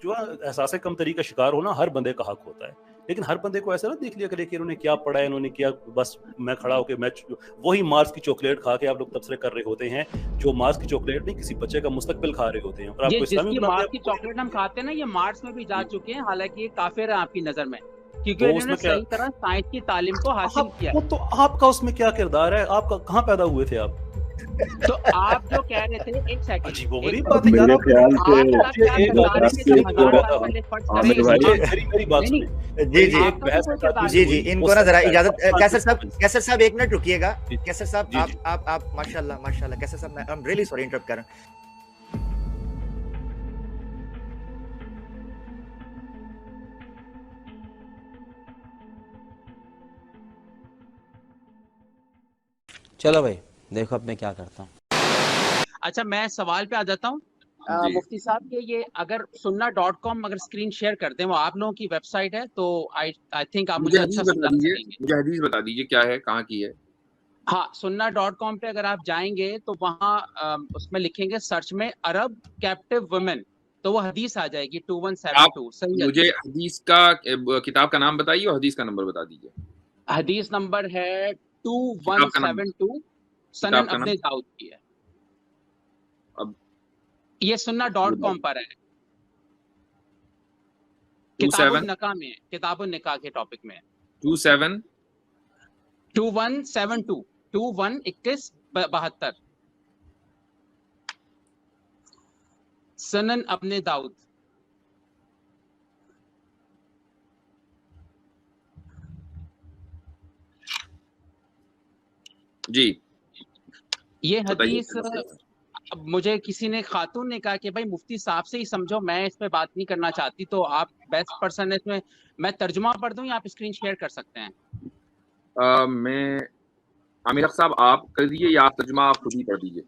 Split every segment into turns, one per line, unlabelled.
جو एहसास कमतरी का शिकार होना हर बंदे का हक होता है, लेकिन हर बंदे को ऐसा ना देख लिया करे कि इन्होंने क्या पढ़ा है, इन्होंने क्या, बस मैं खड़ा होकर मैं वही मार्स की चॉकलेट खा के आप लोग तबसरे कर रहे होते हैं, जो मार्स की चॉकलेट नहीं किसी बच्चे का मुस्तकबिल खा रहे होते हैं। और आपको इस्लामी
मार्स की चॉकलेट हम खाते हैं ना, ये मार्स में भी जा चुके हैं, हालांकि ये काफिर है आपकी नजर में, क्योंकि इन्होंने सही तरह साइंस की तालीम को हासिल किया।
तो आपका उसमें क्या किरदार है? आपका कहाँ पैदा हुए थे आप?
तो आप जो कह रहे थे, एक सेकंड,
अजीबोगरीब बात है यार।
मेरे ख्याल से
मेरी बात सुनिए।
जी, इनको ना जरा इजाजत, कैसर साहब एक मिनट रुकिएगा। कैसर साहब आप माशाल्लाह कैसर साहब, I am really sorry interrupt कर रहा हूं।
चलो भाई देखो अब मैं क्या करता हूँ।
अच्छा, मैं सवाल पे आ जाता हूँ। मुफ्ती साहब के ये अगर sunna.com अगर स्क्रीन शेयर करते हैं, वो आप लोगों की वेबसाइट है, तो आई थिंक आप मुझे अच्छा समझा सकेंगे।
मुझे हदीस बता दीजिए क्या है, कहाँ की है।
हाँ, sunna.com पे अगर आप जाएंगे तो वहाँ उसमें लिखेंगे सर्च में अरब कैप्टिव वुमेन, तो वो हदीस आ जाएगी 2172। सही,
मुझे हदीस का किताब का नाम बताइए और हदीस का नंबर बता दीजिए।
हदीस नंबर है 2172, सनन अपने दाऊद की है।
अब
ये sunna.com पर है, किताबुन निकाह में है, किताबुन निकाह के टॉपिक में है। 2172 2172 सनन अपने दाऊद।
जी,
ये हदीस अब मुझे किसी ने, खातून ने कहा कि भाई मुफ्ती साहब से ही समझो, मैं इस पे बात नहीं करना चाहती, तो आप बेस्ट पर्सन है इसमें, मैं तर्जुमा पढ़ दूं या आप स्क्रीन शेयर कर सकते हैं?
मैं आमिर साहब आप कर दीजिए, या आप तर्जुमा आप खुद ही पढ़ दीजिए,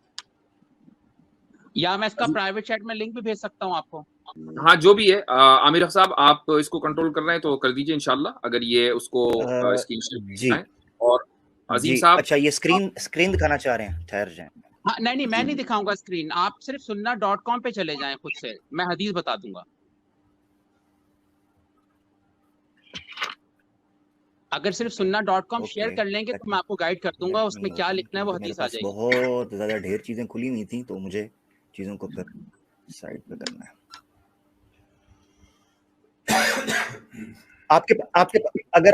या मैं इसका प्राइवेट चैट में लिंक भी भेज सकता हूं आपको।
हाँ जो भी है। आमिर साहब आप इसको कंट्रोल कर रहे हैं तो कर दीजिए इंशाल्लाह, अगर ये उसको स्क्रीन शेयर है। और अजीम साहब,
अच्छा ये स्क्रीन दिखाना चाह रहे हैं, ठहर जाएं।
हाँ, नहीं मैं नहीं दिखाऊंगा स्क्रीन, आप सिर्फ sunna.com पे चले जाएं खुद से, मैं हदीस बता दूंगा। अगर सिर्फ sunna.com शेयर कर लेंगे तो मैं आपको गाइड कर दूंगा, उसमें क्या लिखना है वो हदीस आ जाएगी।
बहुत ज्यादा ढेर चीजें खुली हुई थी, तो मुझे चीजों को फिर साइड पे करना है। आपके अगर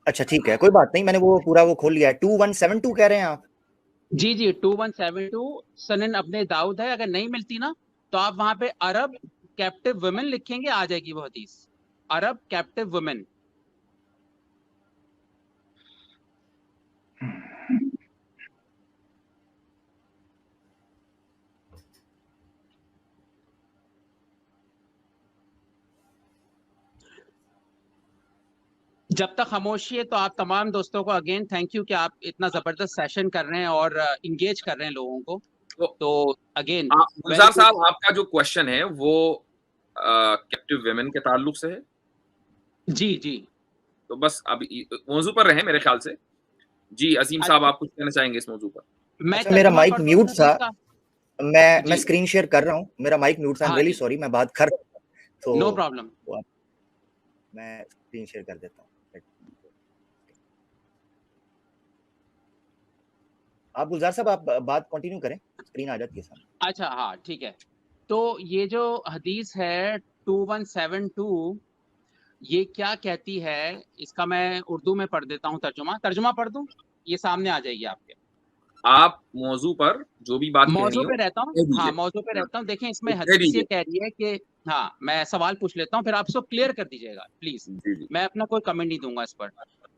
अच्छा ठीक है, कोई बात नहीं, मैंने वो पूरा वो खोल लिया है। 2172 कह रहे हैं आप?
जी 2172 सनन अपने दाऊद है। अगर नहीं मिलती ना तो आप वहां पे अरब कैप्टिव वुमेन लिखेंगे, आ जाएगी वो हदीस, अरब कैप्टिव वुमेन। जब तक खामोशी है तो आप तमाम दोस्तों को अगेन थैंक यू कि आप इतना जबरदस्त सेशन कर रहे हैं और इंगेज कर रहे हैं लोगों को। तो अगेन
गुलजार साहब, आपका जो क्वेश्चन है वो कैप्टिव वुमेन के ताल्लुक से है?
जी
तो बस अभी मौजू पर रहे मेरे ख्याल से। जी अजीम साहब, आप कुछ कहना चाहेंगे इस मौजू पर?
मेरा माइक म्यूट था, मैं स्क्रीन शेयर कर रहा हूँ, मेरा माइक म्यूट था, रियली सॉरी, मैं बात कर, तो
नो प्रॉब्लम,
मैं स्क्रीन शेयर कर देता हूँ। आप गुलजार साहब आप बात कंटिन्यू करें, स्क्रीन आ जाती है सामने।
अच्छा हाँ ठीक है। तो ये जो हदीस है 2172 ये क्या कहती है, इसका मैं उर्दू में पढ़ देता हूँ, तर्जुमा पढ़ दूं, ये सामने आ जाएगी आपके।
आप मौजू पर जो भी बात
मौजू पे रहता हूँ, हाँ मौजू पे रहता हूँ। देखें इसमें हदीस ये कह रही है कि, हाँ मैं सवाल पूछ लेता हूँ फिर आप सब क्लियर कर दीजिएगा प्लीज, मैं अपना कोई कमेंट नहीं दूंगा इस पर।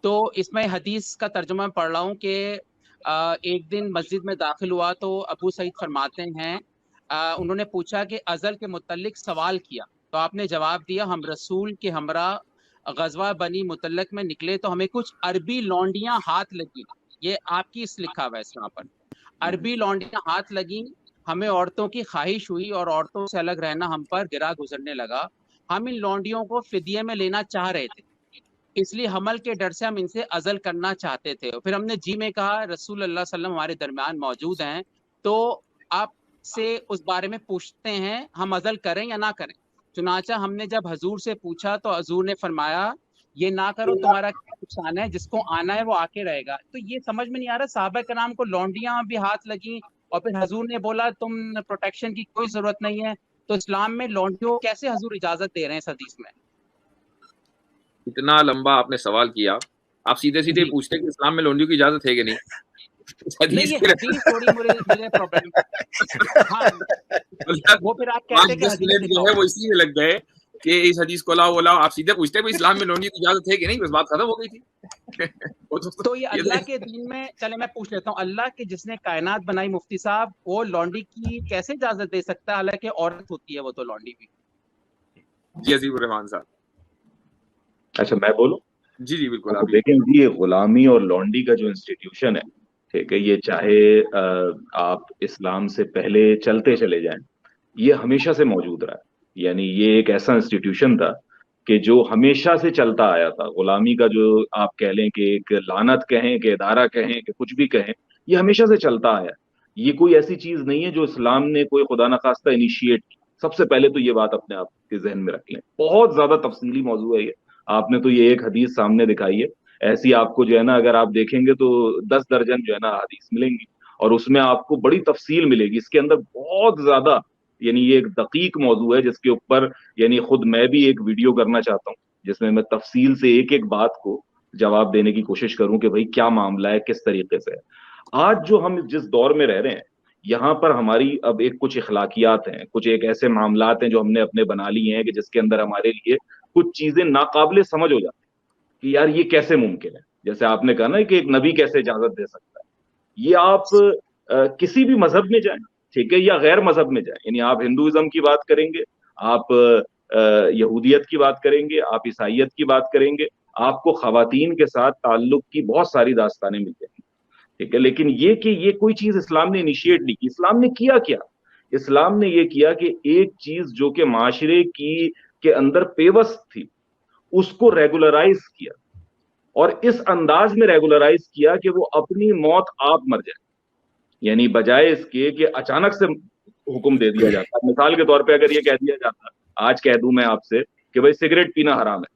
तो इसमें हदीस का तर्जुमा पढ़ रहा हूँ कि एक दिन मस्जिद में दाखिल हुआ तो अबू सईद फरमाते हैं, उन्होंने पूछा कि अजल के मुतल्लिक सवाल किया, तो आपने जवाब दिया हम रसूल के हमरा गजवा बनी मुतल्लक में निकले तो हमें कुछ अरबी लौंडियां हाथ लगी। ये आपकी इस लिखा हुआ है यहाँ पर, अरबी लौंडियां हाथ लगी, हमें औरतों की ख्वाहिश हुई और औरतों से अलग रहना हम पर गिरा गुजरने लगा। हम इन लौंडियों को फिदिये में लेना चाह रहे थे, इसलिए हमल के डर से हम इनसे अजल करना चाहते थे। फिर हमने जी में कहा रसूल अल्लाह सल्लम हमारे दरमियान मौजूद हैं, तो आपसे उस बारे में पूछते हैं हम अजल करें या ना करें। चुनाचा हमने जब हजूर से पूछा तो हजूर ने फरमाया ये ना करो, तुम्हारा क्या नुकसान है, जिसको आना है वो आके रहेगा। तो ये समझ में नहीं आ रहा, साहबा कराम को लौंडियां भी हाथ लगी और फिर हजूर ने बोला तुम प्रोटेक्शन की कोई जरूरत नहीं है, तो इस्लाम में लौंडियों को कैसे हजूर इजाजत दे रहे हैं इस हदीस में?
इतना लंबा आपने सवाल किया, आप सीधे सीधे पूछते कि इस्लाम में लौंडियों की इजाजत है कि नहीं?
नहीं, ये हदीस थोड़ी मुझे प्रॉब्लम वो फिर आप कहते हैं कि हदीस
जो है वो इसलिए लग गए कि इस हदीस को लाओ, आप सीधे पूछते हैं इस्लाम में लौंडियों की इजाजत है कि नहीं, बस बात खत्म हो गई थी।
तो ये अल्लाह के दीन में, चले मैं पूछ लेता हूँ, अल्लाह के जिसने कायनात बनाई मुफ्ती साहब, वो लौंडी की कैसे इजाजत दे सकता है, हालांकि औरत होती है वो तो लौंडी भी।
जी अजीबुर रहमान साहब।
अच्छा मैं बोलूं?
जी जी बिल्कुल।
आप देखें, ये गुलामी और लौंडी का जो इंस्टीट्यूशन है, ठीक है, ये चाहे आप इस्लाम से पहले चलते चले जाएं, ये हमेशा से मौजूद रहा है। यानी ये एक ऐसा इंस्टीट्यूशन था कि जो हमेशा से चलता आया था। गुलामी का जो आप कह लें कि एक लानत कहें, कि इदारा कहें, कि कुछ भी कहें, ये हमेशा से चलता आया। ये कोई ऐसी चीज नहीं है जो इस्लाम ने कोई खुदा न खास्ता इनिशिएट की। सबसे पहले तो ये बात अपने आप के जहन में रख लें, बहुत ज्यादा तफसीली मौजू है ये। आपने तो ये एक हदीस सामने दिखाई है, ऐसी आपको जो है ना अगर आप देखेंगे तो 10 दर्जन जो है ना हदीस मिलेंगी और उसमें आपको बड़ी तफसील मिलेगी। इसके अंदर बहुत ज्यादा, यानी ये एक दकीक मौजू है जिसके ऊपर यानी खुद मैं भी एक वीडियो करना चाहता हूँ जिसमें मैं तफसील से एक एक बात को जवाब देने की कोशिश करूं कि भाई क्या मामला है, किस तरीके से है। आज जो हम जिस दौर में रह रहे हैं, यहाँ पर हमारी अब एक कुछ इखलाकियात हैं, कुछ एक ऐसे मामलात हैं जो हमने अपने बना लिए हैं कि जिसके अंदर हमारे लिए कुछ चीजें नाकाबिले समझ हो जाती हैं कि यार ये कैसे मुमकिन है। जैसे आपने कहा ना कि एक नबी कैसे इजाजत दे सकता है। ये आप किसी भी मजहब में जाएं, ठीक है, या गैर मजहब में जाए, यानी आप हिंदुइज्म की बात करेंगे, आप यहूदियत की बात करेंगे, आप ईसाइयत की बात करेंगे, आपको खवातीन के साथ ताल्लुक की बहुत सारी दास्तानें मिल जाएंगी, ठीक है। लेकिन ये कोई चीज इस्लाम ने इनिशिएट नहीं की। इस्लाम ने किया क्या? इस्लाम ने ये किया कि एक चीज जो कि माशरे की के अंदर पेवस्त थी उसको रेगुलराइज किया, और इस अंदाज में रेगुलराइज किया कि वो अपनी मौत आप मर जाए। यानी बजाय इसके कि अचानक से हुक्म दे दिया जाता, मिसाल के तौर पे अगर ये कह दिया जाता, आज कह दूं मैं आपसे कि भाई सिगरेट पीना हराम है,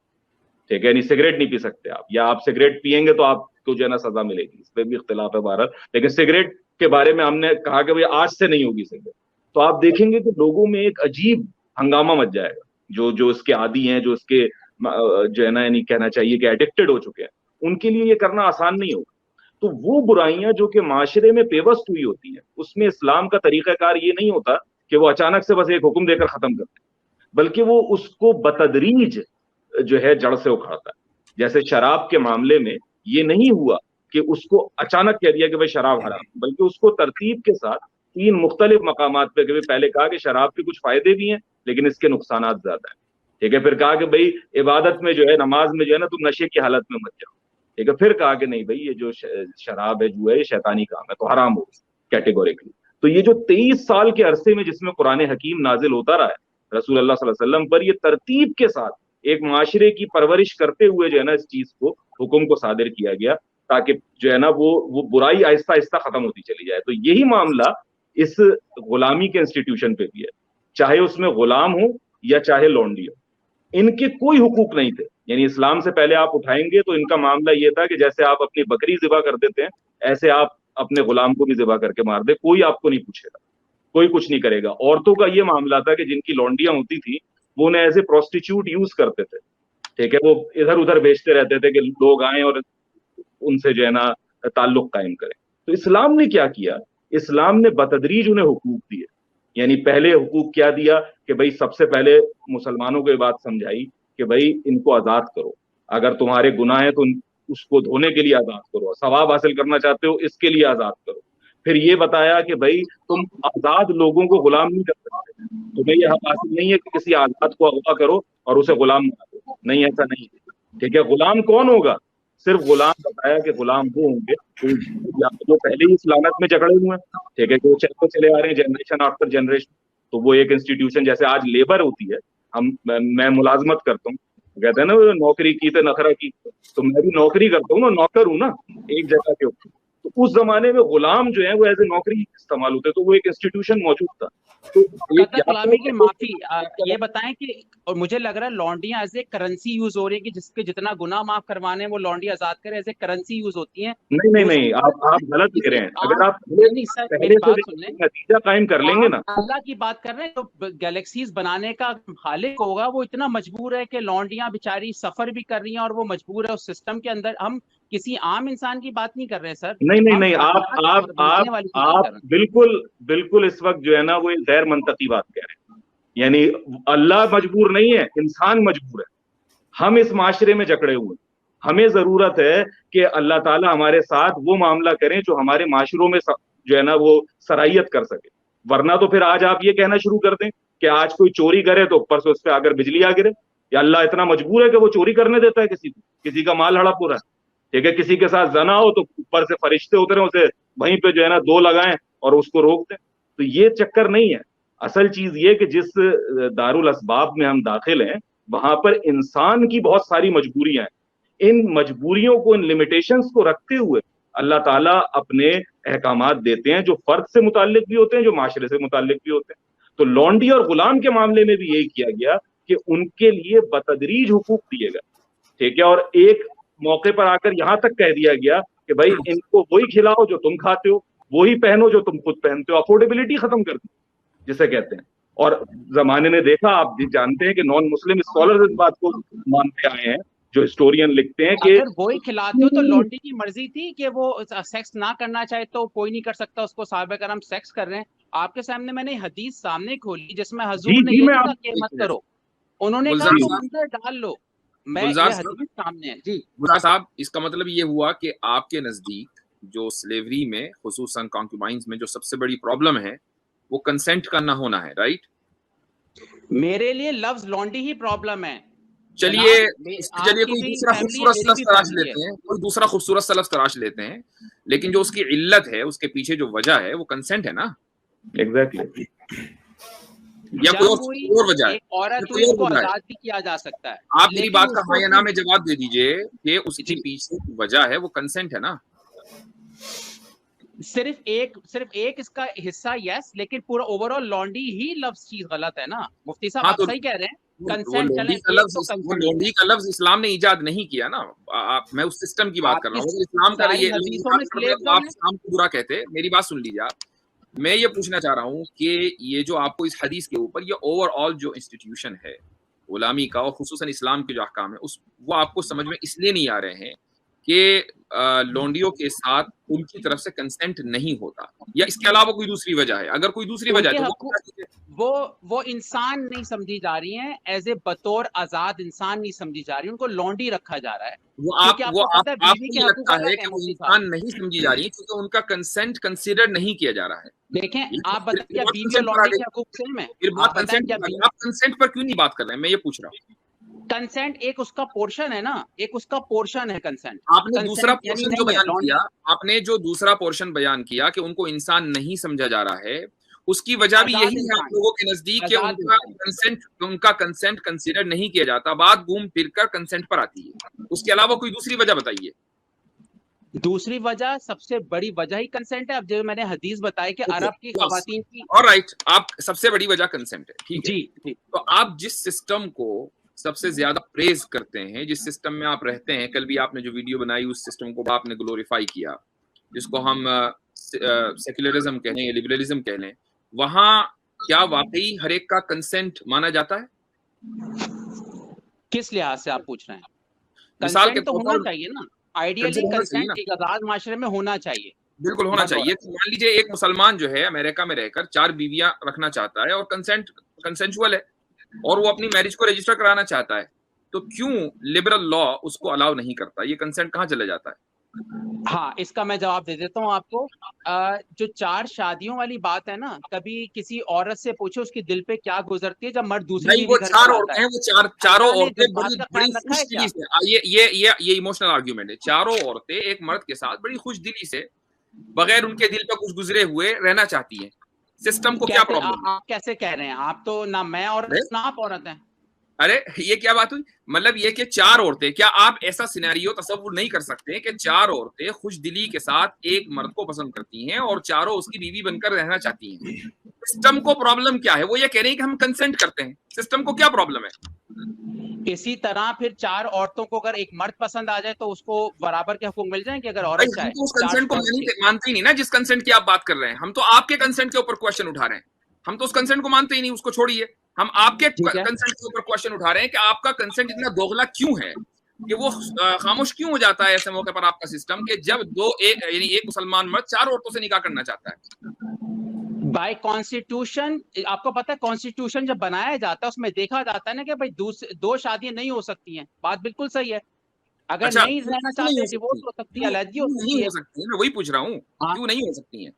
ठीक है, यानी सिगरेट नहीं पी सकते आप, या आप सिगरेट पिएंगे तो आपको जो है ना सजा मिलेगी, इस पर भी इख्तिलाफ है बहरहाल, लेकिन सिगरेट के बारे में हमने कहा कि भाई आज से नहीं होगी सिगरेट, तो आप देखेंगे कि लोगों में एक अजीब हंगामा मच जाएगा। जो इसके आदी हैं, जो इसके जो है ना यानी कहना चाहिए कि एडिक्टेड हो चुके हैं, उनके लिए ये करना आसान नहीं होगा। तो वो बुराइयां जो कि माशरे में पेवस्त हुई होती हैं, उसमें इस्लाम का तरीकाकार ये नहीं होता कि वो अचानक से बस एक हुक्म देकर खत्म कर दे, बल्कि वो उसको बतदरीज जो है जड़ से उखाड़ता है। जैसे शराब के मामले में ये नहीं हुआ कि उसको अचानक कह दिया कि भाई शराब हराम, बल्कि उसको तरतीब के साथ 3 मुख्तलिफ मकामात पे पहले कहा कि शराब के कुछ फायदे भी हैं लेकिन इसके नुकसानात ज्यादा है, ठीक है। फिर कहा कि भाई इबादत में जो है, नमाज में जो है ना, तुम नशे की हालत में मत जाओ, ठीक है। फिर कहा कि नहीं भाई ये जो शराब है जो है ये शैतानी काम है, तो हराम हो कैटेगोरिकली। तो ये जो 23 साल के अरसे में जिसमें कुरान हकीम नाजिल होता रहा है रसूल अल्लाह सल्लल्लाहु अलैहि वसल्लम पर, ये तरतीब के साथ एक माशरे की परवरिश करते हुए जो है ना इस चीज को, हुक्म को सादिर किया गया, ताकि जो है ना वो बुराई आहिस्ता आहिस्ता खत्म होती चली जाए। तो यही मामला इस गुलामी के इंस्टीट्यूशन पे भी है, चाहे उसमें गुलाम हो या चाहे लौंडी हो, इनके कोई हुकूक नहीं थे। यानी इस्लाम से पहले आप उठाएंगे तो इनका मामला ये था कि जैसे आप अपनी बकरी ज़िबा कर देते हैं, ऐसे आप अपने गुलाम को भी ज़िबा करके मार दे, कोई आपको नहीं पूछेगा, कोई कुछ नहीं करेगा। औरतों का ये मामला था कि जिनकी लौंडियां होती थी वो उन्हें एज ए प्रोस्टिट्यूट यूज करते थे, ठीक है, वो इधर उधर बेचते रहते थे कि लोग आए और उनसे जो है ना ताल्लुक कायम करें। तो इस्लाम ने क्या किया? इस्लाम ने बतदरीज उन्हें हुकूक दिए। यानी पहले हुकूक क्या दिया कि भाई सबसे पहले मुसलमानों को ये बात समझाई कि भाई इनको आजाद करो, अगर तुम्हारे गुनाह है तो उसको धोने के लिए आजाद करो, सवाब हासिल करना चाहते हो इसके लिए आजाद करो। फिर ये बताया कि भाई तुम आजाद लोगों को गुलाम नहीं कर सकते, तुम्हें यह हक हासिल नहीं है कि किसी आजाद को अगवा करो और उसे गुलाम बना दो, नहीं, ऐसा नहीं, ठीक है। गुलाम कौन होगा? सिर्फ गुलाम बताया कि गुलाम वो होंगे जो पहले ही इस लानत में जकड़े हुए हैं, ठीक है, कि वो चलते चले आ रहे हैं जनरेशन आफ्टर जनरेशन। तो वो एक इंस्टीट्यूशन, जैसे आज लेबर होती है, मैं मुलाजमत करता हूँ, कहते हैं ना नौकरी की तो नखरा की, तो मैं भी नौकरी करता हूँ ना, नौकर हूँ ना एक जगह के ऊपर, تو उस जमाने में गुलाम जो है वो एज ए नौकरी इस्तेमाल होते, तो वो एक इंस्टीट्यूशन मौजूद था। तो
कलामी की माफी, ये बताएं कि, और मुझे लग रहा है लॉन्डियां एज ए करेंसी यूज हो रही है कि जिसके जितना गुनाह माफ करवाने वो लॉन्डी आजाद करे, एज ए करेंसी यूज होती है।
नहीं, आप गलत कह रहे हैं। अगर आप पहले से नतीजा कायम कर लेंगे ना,
अल्लाह की बात कर रहे हैं, तो गैलेक्सीज बनाने का खालिक होगा, वो इतना मजबूर है कि लॉन्डियां बेचारी सफर भी कर रही हैं और वो मजबूर है उस सिस्टम के अंदर। हम किसी आम इंसान की बात नहीं कर रहे सर।
नहीं, आप बिल्कुल इस वक्त जो है ना वो गैर मंतकी बात कह रहे हैं। यानी अल्लाह मजबूर नहीं है, इंसान मजबूर है। हम इस माशरे में जकड़े हुए, हमें जरूरत है कि अल्लाह ताला हमारे साथ वो मामला करें जो हमारे माशरों में जो है ना वो सराहियत कर सके। वरना तो फिर आज आप ये कहना शुरू कर दें कि आज कोई चोरी करे तो ऊपर से उस पर अगर बिजली आ गिरे, या अल्लाह इतना मजबूर है कि वो चोरी करने देता है किसी का माल हड़प हो रहा है, ठीक है, किसी के साथ जना हो तो ऊपर से फरिश्ते उतरे उसे वहीं पे जो है ना दो लगाएं और उसको रोक दें। तो ये चक्कर नहीं है। असल चीज ये कि जिस दारुल असबाब में हम दाखिल हैं वहां पर इंसान की बहुत सारी मजबूरियां हैं। इन मजबूरियों को, इन लिमिटेशंस को रखते हुए अल्लाह ताला अपने अहकामात देते हैं जो फर्द से मुताल्लिक भी होते हैं, जो माशरे से मुताल्लिक भी होते हैं। तो लॉन्डी और गुलाम के मामले में भी यही किया गया कि उनके लिए बतदरीज हुकूक दिए गए, ठीक है, और एक मौके पर आकर यहां तक कह दिया गया कि भाई इनको वही खिलाओ जो तुम खाते हो, वही पहनो जो तुम खुद पहनते हो। अफोर्डेबिलिटी खत्म कर दी जिसे कहते हैं। और जमाने ने देखा, आप जानते हैं कि नॉन मुस्लिम स्कॉलर्स इस बात को मानते आए हैं, जो हिस्टोरियन लिखते हैं कि
अगर वही खिलाते हो तो लॉन्डी की मर्जी थी कि वो सेक्स ना करना चाहे तो कोई नहीं कर सकता उसको, साहबे करम सेक्स कर रहे हैं। आपके सामने मैंने हदीस सामने खोली जिसमें हुजूर ने ये कहा कि मत करो, उन्होंने कहा तो अंदर डाल लो। मैं ये हदीस सामने है जी।
गुलजार साहब, इसका मतलब ये हुआ कि आपके नजदीक जो स्लेवरी में, खुसूसन कॉन्क्यूबाइंस में जो सबसे बड़ी प्रॉब्लम है वो कंसेंट का ना होना है, राइट?
मेरे लिए लफ्ज लॉन्डी ही प्रॉब्लम है।
चलिए कोई दूसरा खूबसूरत सा लफ्ज तराश लेते हैं, कोई दूसरा खूबसूरत सा लफ्ज तराश लेते हैं, लेकिन जो उसकी इल्लत है, उसके पीछे जो वजह है वो कंसेंट है ना।
एग्जैक्टली।
या कोई और वजह है,
औरत को आजाद भी किया जा सकता है।
आप मेरी बात का मायना में जवाब दे दीजिए कि उसके पीछे वजह है वो कंसेंट है ना।
सिर्फ एक इसका हिस्सा यस, लेकिन पूरा ओवरऑल लॉन्डी ही लफ्ज चीज गलत है ना। मुफ्ती साहब आप सही कह रहे हैं। कंसेंट
लॉन्डी का लफ्ज इस्लाम ने इजाद नहीं किया ना। मैं उस सिस्टम की बात कर रहा हूँ। इस्लाम का आप इस्लाम को बुरा कहते। मेरी बात सुन लीजिए आप। मैं ये पूछना चाह रहा हूँ कि ये जो आपको इस हदीस के ऊपर ये ओवरऑल जो इंस्टीट्यूशन है गुलामी का और खुसूसन इस्लाम के जो अहकाम है वो आपको समझ में इसलिए नहीं आ रहे हैं कि लॉन्डियों के साथ उनकी तरफ से कंसेंट नहीं होता, या इसके अलावा कोई दूसरी वजह है? अगर कोई दूसरी वजह है तो
वो इंसान नहीं समझी जा रही हैं, एज ए बतौर आजाद इंसान नहीं समझी जा रही, उनको लॉन्डी रखा जा रहा है।
आपको लगता है कि वो इंसान नहीं समझी जा रही क्योंकि उनका कंसेंट कंसीडर नहीं किया जा रहा है।
देखें, आप बताइए बीवी और लॉन्डी के हकूक सेम है।
आप कंसेंट पर क्यों नहीं बात कर रहे हैं? मैं ये पूछ रहा हूँ।
कंसेंट एक उसका पोर्शन है ना, एक उसका पोर्शन है कंसेंट।
आपने दूसरा पोर्शन जो बयान किया, आपने जो दूसरा पोर्शन बयान किया कि उनको इंसान नहीं समझा जा रहा है, उसकी वजह भी यही है आप लोगों के नजदीक कि उनका कंसेंट कंसीडर नहीं किया जाता। बात घूम फिर कर कंसेंट पर आती है। उसके अलावा कोई दूसरी वजह बताइए।
दूसरी वजह, सबसे बड़ी वजह ही कंसेंट है। अब जो मैंने हदीस बताई कि अरब की खवातीन की,
ऑलराइट, आप सबसे बड़ी वजह कंसेंट है, ठीक है
जी।
तो आप जिस सिस्टम को सबसे ज्यादा प्रेज करते हैं, जिस सिस्टम में आप रहते हैं, कल भी आपने जो वीडियो बनाई उस सिस्टम को आपने ग्लोरीफाई किया, जिसको हम सेक्युलरिज्म कह लें या लिबरलिज्म कह लें, वहां क्या वाकई हर एक का कंसेंट माना जाता है?
किस लिहाज से आप पूछ रहे हैं?
मिसाल के
तो होना चाहिए ना, आइडियली कंसेंट एक आजाद माशरे में होना चाहिए।
बिल्कुल होना चाहिए। तो मान लीजिए एक मुसलमान जो है अमेरिका में रहकर 4 बीवियां रखना चाहता है और कंसेंचुअल है और वो अपनी मैरिज को रजिस्टर कराना चाहता है, तो क्यों लिबरल लॉ उसको अलाउ नहीं करता? ये कंसेंट कहाँ चले जाता है?
हाँ, इसका मैं जवाब दे देता हूँ आपको। जो 4 शादियों वाली बात है ना, कभी किसी औरत से पूछो उसके दिल पे क्या गुजरती है जब मर्द दूसरी
वो 4 औरतें हैं, वो चारों औरतें बड़ी खुश दिली से, ये इमोशनल आर्ग्यूमेंट है। चारों औरतें एक मर्द के साथ बड़ी खुश दिली से, बगैर उनके दिल पे कुछ गुजरे हुए रहना चाहती है। सिस्टम को क्या प्रॉब्लम?
आप कैसे कह रहे हैं? आप तो ना मैं औरत ना आप औरत हैं।
अरे ये क्या बात हुई, मतलब ये कि 4 औरतें, क्या आप ऐसा सिनेरियो तसव्वुर नहीं कर सकते कि 4 औरतें खुश दिली के साथ एक मर्द को पसंद करती हैं और चारों उसकी बीवी बनकर रहना चाहती हैं? सिस्टम को प्रॉब्लम क्या है? वो ये कह रहे हैं कि हम कंसेंट करते हैं, सिस्टम को क्या प्रॉब्लम है?
इसी तरह फिर 4 औरतों को अगर एक मर्द पसंद आ जाए तो उसको बराबर के हुक्म मिल जाएंगे अगर औरत चाहे।
तो उस कंसेंट को मानते ही नहीं ना, जिस कंसेंट की आप बात कर रहे हैं। हम तो आपके कंसेंट के ऊपर क्वेश्चन उठा रहे हैं, हम तो उस कंसेंट को मानते ही नहीं, उसको छोड़िए। हम आपके कंसेंट के ऊपर क्वेश्चन उठा रहे हैं कि आपका कंसेंट इतना दोगला क्यों है कि वो खामोश क्यों हो जाता है ऐसे मौके पर आपका सिस्टम, कि जब एक मुसलमान मर्द 4 औरतों से निकाह करना चाहता है।
बाय कॉन्स्टिट्यूशन, आपको पता है कॉन्स्टिट्यूशन जब बनाया जाता है उसमें देखा जाता है ना कि भाई 2 शादियां नहीं हो सकती हैं। बात बिल्कुल सही है। अगर नहीं रहना चाहते डिवोर्स हो सकती है, अलग हो
सकती है। मैं वही पूछ रहा हूँ, क्यों नहीं हो सकती है?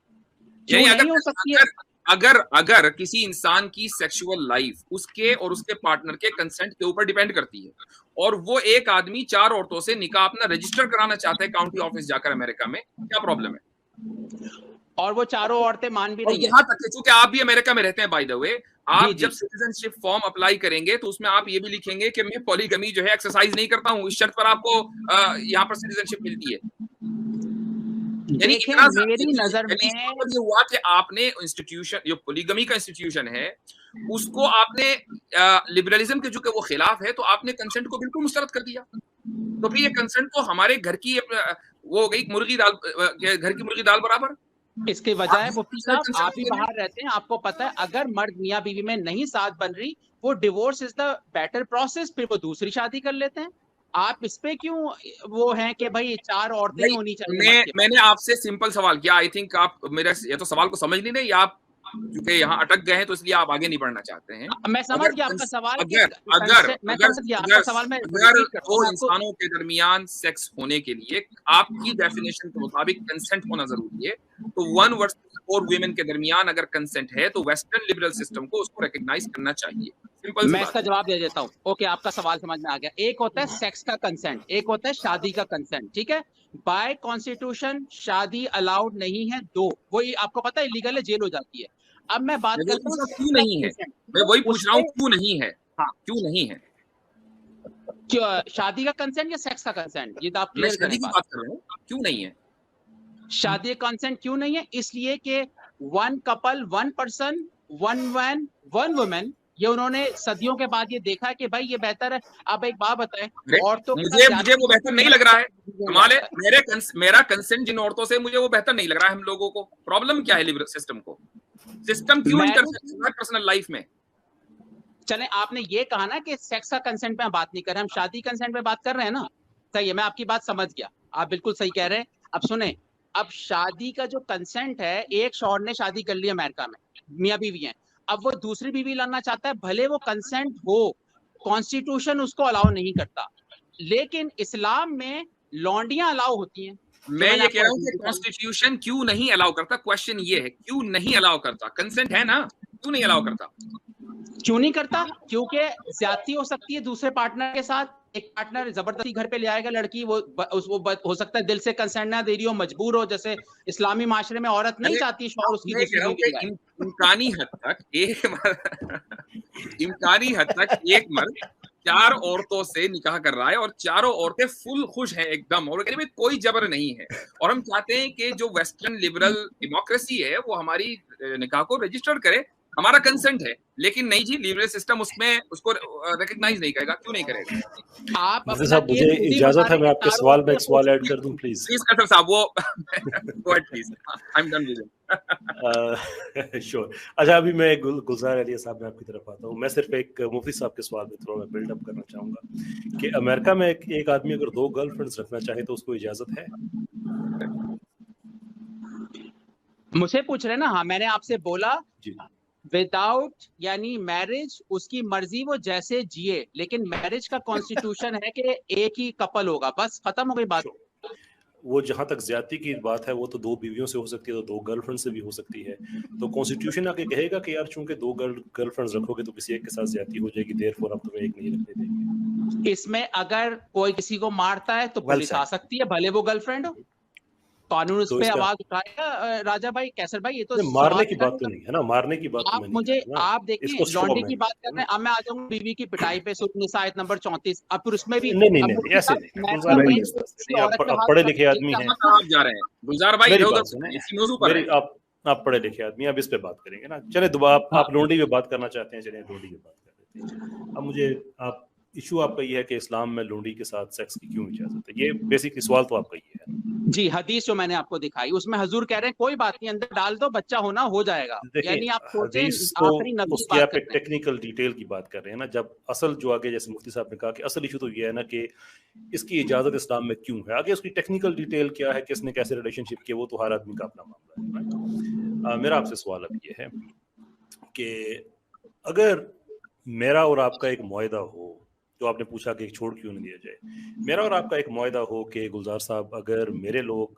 नहीं हो सकती है।
अगर किसी इंसान की सेक्सुअल लाइफ उसके और उसके पार्टनर के कंसेंट के ऊपर डिपेंड करती है और वो एक आदमी 4 औरतों से निकाह अपना रजिस्टर कराना चाहता है काउंटी ऑफिस जाकर अमेरिका में, क्या प्रॉब्लम है?
और वो 4 औरतें मान भी नहीं है।
यहाँ तक कि चूंकि आप भी अमेरिका में रहते हैं, बाय द वे, आप जब सिटीजनशिप फॉर्म अप्लाई करेंगे तो उसमें आप ये भी लिखेंगे कि मैं पॉलीगमी जो है एक्सरसाइज नहीं करता हूँ, इस शर्त पर आपको यहाँ पर सिटीजनशिप मिलती है।
यानी मेरी नजर में
ये हुआ कि आपने इंस्टीट्यूशन, जो पॉलीगमी का इंस्टीट्यूशन है, उसको आपने लिबरलिज्म के जो कि वो खिलाफ है, तो आपने कंसेंट को बिल्कुल मुस्तरद कर दिया। तो फिर ये कंसेंट तो हमारे घर की वो हो गई मुर्गी दाल, घर की मुर्गी दाल बराबर।
इसके वजह मुफ्ती साहब आप भी बाहर रहते हैं, आपको पता है अगर मर्द मियां बीवी में नहीं साथ बन रही, वो divorce is the better process, फिर वो दूसरी शादी कर लेते हैं। आप इस पे क्यों वो हैं कि भाई 4 औरतें होनी चाहिए?
मैंने आपसे सिंपल सवाल किया, आई थिंक आप मेरे या तो सवाल को समझ नहीं रहे या आप क्योंकि यहाँ अटक गए हैं तो इसलिए आप आगे नहीं बढ़ना चाहते हैं।
मैं समझ गया आपका सवाल।
अगर 2 इंसानों के दरमियान सेक्स होने के लिए आपकी डेफिनेशन के मुताबिक कंसेंट होना जरूरी है, तो 1 वर्सेस 4 वुमेन के दरमियान अगर कंसेंट है तो वेस्टर्न लिबरल सिस्टम को उसको रिकॉग्नाइज करना चाहिए। सिंपल।
मैं इसका जवाब दे देता हूँ। ओके, आपका सवाल समझ में आ गया। एक होता है सेक्स का कंसेंट, एक होता है शादी का कंसेंट। ठीक है, बाय कॉन्स्टिट्यूशन शादी अलाउड नहीं है 2, वही आपको पता है इलीगल है, जेल हो जाती है। अब मैं बात करता हूँ
क्यों नहीं है, मैं वही पूछ रहा हूँ, क्यों नहीं है?
हाँ,
क्यों नहीं है?
शादी का कंसेंट या सेक्स का कंसेंट, ये तो आप क्लियर
करें। बात कर रहा हूँ, क्यों नहीं है
शादी का कंसेंट? क्यों नहीं है? इसलिए कि 1 कपल 1 पर्सन 1 मैन 1 वुमेन, ये उन्होंने सदियों के बाद ये देखा है कि भाई ये बेहतर है। अब एक बात बताएं, औरतों
मुझे वो बेहतर नहीं लग रहा है। कमाल है, मेरा कंसेंट जिन औरतों से मुझे वो बेहतर नहीं लग रहा है। हम लोगों को प्रॉब्लम क्या है लिबरल सिस्टम को? सिस्टम क्यों इंटरफेयर है पर्सनल लाइफ में?
चले, आपने ये कहा ना कि सेक्स का कंसेंट पे हम बात नहीं कर रहे, हम शादी कंसेंट पे बात कर रहे हैं ना। सही है, मैं आपकी बात समझ गया, आप बिल्कुल सही कह रहे हैं। अब सुने, अब शादी का जो कंसेंट है, एक शौहर ने शादी कर ली अमेरिका में, मियां बीवी हैं, अब वो दूसरी बीवी लाना चाहता है, भले वो कंसेंट हो, कॉन्स्टिट्यूशन उसको अलाउ नहीं करता, लेकिन इस्लाम में लौंडियां अलाउ होती हैं।
मैं ये कह रहा हूँ कि कॉन्स्टिट्यूशन क्यों नहीं अलाउ करता, क्वेश्चन ये है, क्यों नहीं अलाउ करता? कंसेंट है ना, क्यों नहीं अलाउ करता?
क्यों नहीं करता? क्योंकि ज्यादती हो सकती है दूसरे पार्टनर के साथ। एक पार्टनर जबरदस्ती घर पे ले आएगा लड़की, वो हो सकता है दिल से कंसेंट ना दे रही हो, मजबूर हो, जैसे इस्लामी माशरे में औरत नहीं चाहती शौहर उसकी
इम्कानी हद तक एक मर्द 4 औरतों से निकाह कर रहा है और चारों औरतें फुल खुश हैं एकदम, और में कोई जबर नहीं है, और हम चाहते हैं कि जो वेस्टर्न लिबरल डेमोक्रेसी है वो हमारी निकाह को रजिस्टर करे, हमारा कंसेंट है। लेकिन नहीं जी, लिबरल सिस्टम उसमें उसको रिकॉग्नाइज नहीं करेगा। क्यों नहीं करेगा?
आप
साहब, मुझे इजाजत है, मैं आपके सवाल में एक सवाल ऐड कर दूं प्लीज?
प्लीज कटर साहब, वो go ahead please, I am done with it.
Sure. अच्छा, अभी मैं गुलजार अली साहब में आपकी तरफ आता हूँ। मैं सिर्फ एक मुफ्ती साहब के सवाल में थोड़ा बिल्ड अप करना चाहूंगा कि अमेरिका में एक आदमी अगर 2 गर्लफ्रेंड्स रखना चाहे तो उसको इजाजत है?
मुझे पूछ रहे ना? हाँ, मैंने आपसे बोला
जी,
विदाउट यानी मैरिज उसकी मर्जी, वो जैसे जिए, लेकिन मैरिज का कॉन्स्टिट्यूशन है कि एक ही कपल होगा, बस खत्म हो गई बात।
वो जहां तक ज्यादती की बात है वो तो 2 बीवियों से हो सकती है, तो 2 गर्लफ्रेंड से भी हो सकती है। तो कॉन्स्टिट्यूशन आके कहेगा कि यार चूंकि 2 गर्लफ्रेंड्स रखोगे तो किसी एक के साथ ज्यादती हो जाएगी, देयरफॉर हम तुम्हें एक नहीं रखने देंगे।
इसमें अगर कोई किसी को मारता है तो पुलिस आ सकती है, भले वो गर्लफ्रेंड हो। قانون اس پہ آواز اٹھائے راجا بھائی، کیسر بھائی، یہ تو
مارنے کی بات تو نہیں ہے نا، مارنے کی بات
آپ مجھے آپ دیکھیں لانڈی کی بات کر رہے ہیں، اب میں آ جاؤں گا بیوی کی پٹائی پہ، سورۃ النساء آیت نمبر 34، اب پھر اس میں بھی
نہیں ایسے نہیں، آپ پڑھے لکھے آدمی ہیں،
آپ جا رہے ہیں گلزار بھائی، اسی موضوع پر
آپ پڑھے لکھے آدمی، اب اس پہ بات کریں گے نا، چلے آپ لونڈی پہ بات کرنا چاہتے ہیں، چلیں لونڈی پہ بات کر لیتے ہیں۔ اب مجھے آپ ایشو آپ کا یہ ہے کہ اسلام میں لونڈی کے ساتھ سیکس کی کیوں اجازت ہے، یہ بیسکلی سوال تو آپ کا یہ ہے
جی۔ حدیث جو میں نے آپ کو دکھائی اس میں حضور کہہ رہے ہیں کوئی بات نہیں، اندر ڈال دو، بچہ ہونا ہو جائے گا، یعنی آپ سوچیں آخری نبی
اس کی آپ ایک ٹیکنیکل ڈیٹیل کی بات کر رہے ہیں نا، جب اصل جو آگے جیسے مفتی صاحب نے کہا کہ اصل ایشو تو یہ ہے نا کہ اس کی اجازت اسلام میں کیوں ہے، آگے اس کی ٹیکنیکل ڈیٹیل کیا ہے، کس نے کیسے ریلیشن شپ کیا، وہ تو ہر آدمی کا اپنا معاملہ ہے۔ میرا آپ سے سوال اب یہ ہے کہ اگر میرا اور آپ کا ایک معاہدہ ہو، جو آپ نے پوچھا کہ چھوڑ کیوں نہیں دیا جائے، میرا اور آپ کا ایک معاہدہ ہو کہ گلزار صاحب اگر میرے لوگ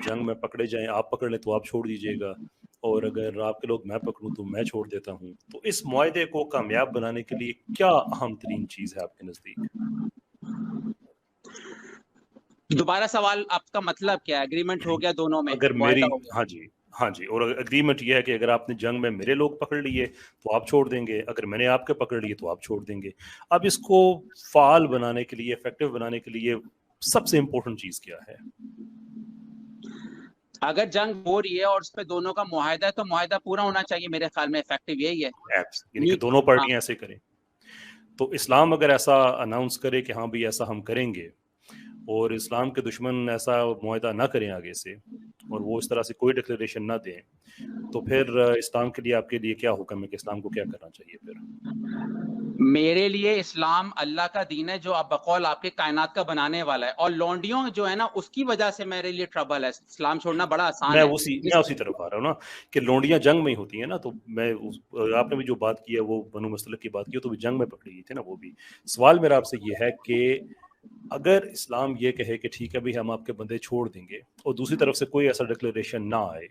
جنگ میں پکڑے جائیں، آپ پکڑ لیں تو آپ چھوڑ دیجیے گا، اور اگر آپ کے لوگ میں پکڑوں تو میں چھوڑ دیتا ہوں، تو اس معاہدے کو کامیاب بنانے کے لیے کیا اہم ترین چیز ہے آپ کے نزدیک؟
دوبارہ سوال آپ کا مطلب کیا ہے؟ اگریمنٹ ہو گیا دونوں میں،
اگر میری ہاں جی، اور اگریمنٹ یہ ہے کہ اگر آپ نے جنگ میں میرے لوگ پکڑ لیے تو آپ چھوڑ دیں گے، اگر میں نے آپ کے پکڑ لیے تو آپ چھوڑ دیں گے۔ اب اس کو فعال بنانے کے لیے، افیکٹو بنانے کے لیے سب سے امپورٹنٹ چیز کیا ہے؟
اگر جنگ ہو رہی ہے اور اس پہ دونوں کا معاہدہ ہے تو معاہدہ پورا ہونا چاہیے، میرے خیال میں افیکٹو یہی ہے،
یعنی کہ دونوں پارٹیاں ایسے کریں۔ تو اسلام اگر ایسا اناؤنس کرے کہ ہاں بھی ایسا ہم کریں گے، اور اسلام کے دشمن ایسا معاہدہ نہ کریں آگے سے، اور وہ اس طرح سے کوئی ڈکلیریشن نہ دیں، تو پھر اسلام کے لیے آپ کے لیے کیا حکم ہے کہ اسلام کو کیا کرنا چاہیے پھر؟
میرے لیے اسلام اللہ کا دین ہے جو بقول آپ کے کائنات کا بنانے والا ہے، اور لونڈیوں جو ہے نا اس کی وجہ سے میرے لیے ٹربل ہے، اسلام چھوڑنا بڑا آسان ہے۔
میں اسی طرف آ رہا ہوں نا کہ لونڈیاں جنگ میں ہی ہوتی ہیں نا، تو میں آپ نے بھی جو بات کی ہے وہ بنو مستلق کی بات کی، تو بھی جنگ میں پکڑی گئی تھی نا وہ بھی۔ سوال میرا آپ سے یہ ہے کہ اگر اسلام یہ کہے کہ ٹھیک ہے بھی ہم آپ کے بندے چھوڑ دیں گے، اور دوسری طرف سے کوئی ایسا ڈکلیریشن نہ آئے،